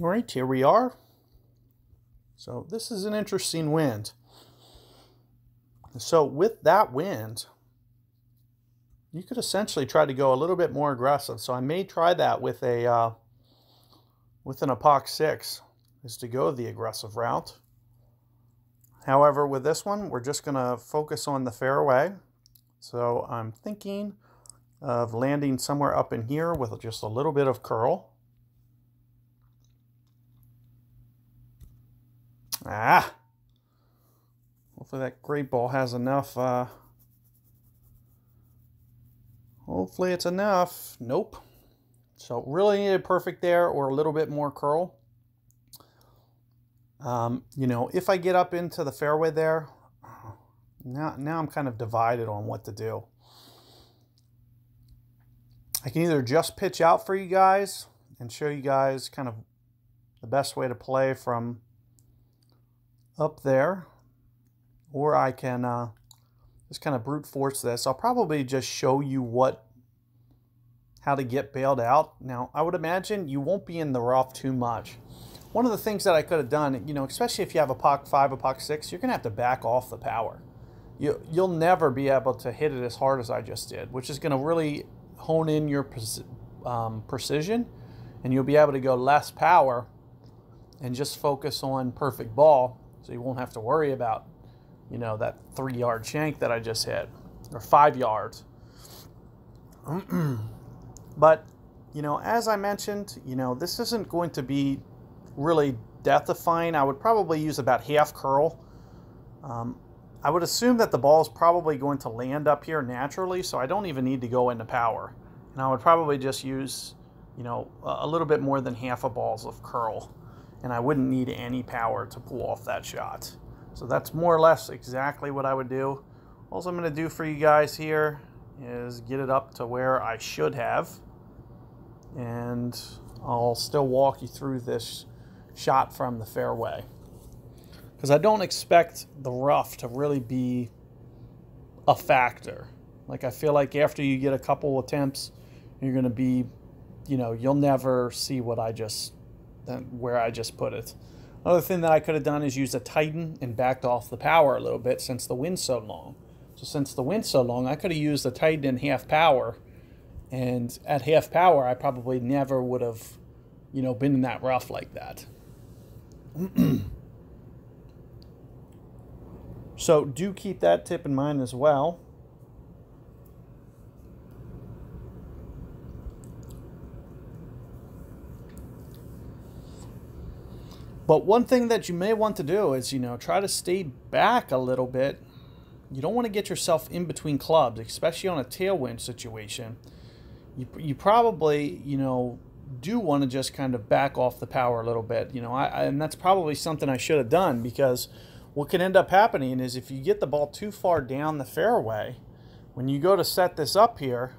All right, here we are. So this is an interesting wind. So with that wind, you could essentially try to go a little bit more aggressive. So I may try that with a with an epoch 6, is to go the aggressive route. However, with this one, we're just going to focus on the fairway. So I'm thinking of landing somewhere up in here with just a little bit of curl. Hopefully that great ball has enough. Hopefully it's enough. Nope. So really needed perfect there, or a little bit more curl. You know, if I get up into the fairway there, now I'm kind of divided on what to do. I can either just pitch out for you guys and show you guys kind of the best way to play from up there, or I can just kind of brute force this. I'll probably just show you how to get bailed out. Now, I would imagine you won't be in the rough too much. One of the things that I could have done, you know, especially if you have a epoch 5, epoch 6, you're going to have to back off the power. You'll never be able to hit it as hard as I just did, which is going to really hone in your precision, and you'll be able to go less power and just focus on perfect ball, so you won't have to worry about, you know, that 3-yard shank that I just hit, or 5 yards. But, you know, as I mentioned, you know, this isn't going to be really death-defying. I would probably use about half curl. I would assume that the ball is probably going to land up here naturally, so I don't even need to go into power. And I would probably just use, you know, a little bit more than half a ball's of curl, and I wouldn't need any power to pull off that shot. So that's more or less exactly what I would do. All I'm going to do for you guys here is get it up to where I should have, and I'll still walk you through this shot from the fairway, because I don't expect the rough to really be a factor. Like, I feel like after you get a couple attempts, you're going to be, you know, you'll never see where I just put it. Another thing that I could have done is used a Titan and backed off the power a little bit, since the wind's so long. So since the wind's so long, I could have used the Titan in half power, and at half power, I probably never would have, you know, been in that rough like that. So do keep that tip in mind as well. But one thing that you may want to do is, you know, try to stay back a little bit. You don't want to get yourself in between clubs, especially on a tailwind situation. You probably, you know, do want to just kind of back off the power a little bit. You know, and that's probably something I should have done, because what can end up happening is if you get the ball too far down the fairway, when you go to set this up here,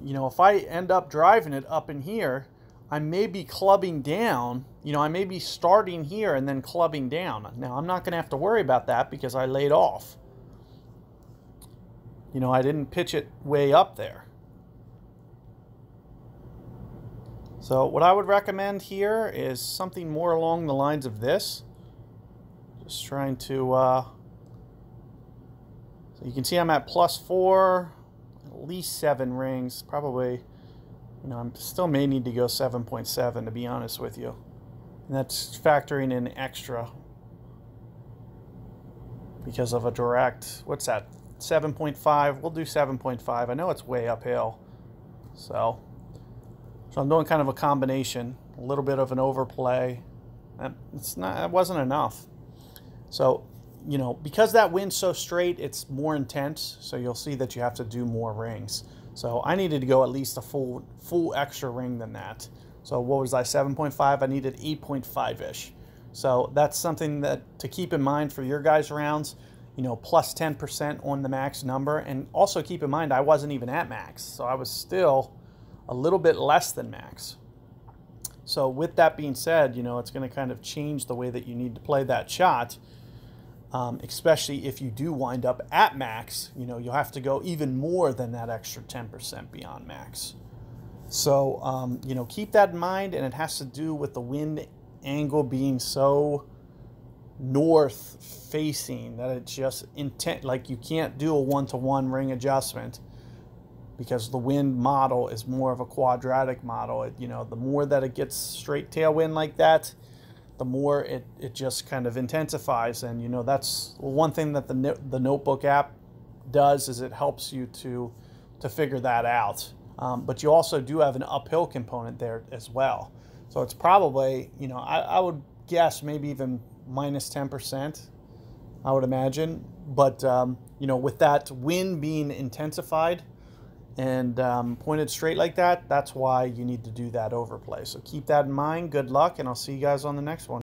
you know, if I end up driving it up in here, I may be clubbing down. You know, I may be starting here and then clubbing down. Now, I'm not going to have to worry about that because I laid off. You know, I didn't pitch it way up there. So what I would recommend here is something more along the lines of this. Just trying to, so you can see I'm at +4, at least 7 rings, probably, you know, I still may need to go 7.7 to be honest with you. And that's factoring in extra because of a direct, what's that, 7.5, we'll do 7.5. I know it's way uphill, so I'm doing kind of a combination, a little bit of an overplay. It wasn't enough. So, you know, because that wind's so straight, it's more intense, so you'll see that you have to do more rings. So I needed to go at least a full extra ring than that. So what was I, 7.5? I needed 8.5-ish. So that's something that to keep in mind for your guys' rounds, you know, plus 10% on the max number. And also keep in mind, I wasn't even at max, so I was still a little bit less than max. So with that being said, you know, it's going to kind of change the way that you need to play that shot. Especially if you do wind up at max, you know, you'll have to go even more than that extra 10% beyond max. So, you know, keep that in mind, and it has to do with the wind angle being so north facing that it's just intent, like you can't do a one-to-one ring adjustment because the wind model is more of a quadratic model. You know, the more that it gets straight tailwind like that, the more it just kind of intensifies. And, you know, that's one thing that the Notebook app does, is it helps you to figure that out. But you also do have an uphill component there as well. So it's probably, you know, I would guess maybe even minus 10%, I would imagine. But, you know, with that wind being intensified and pointed straight like that, that's why you need to do that overplay. So keep that in mind. Good luck, and I'll see you guys on the next one.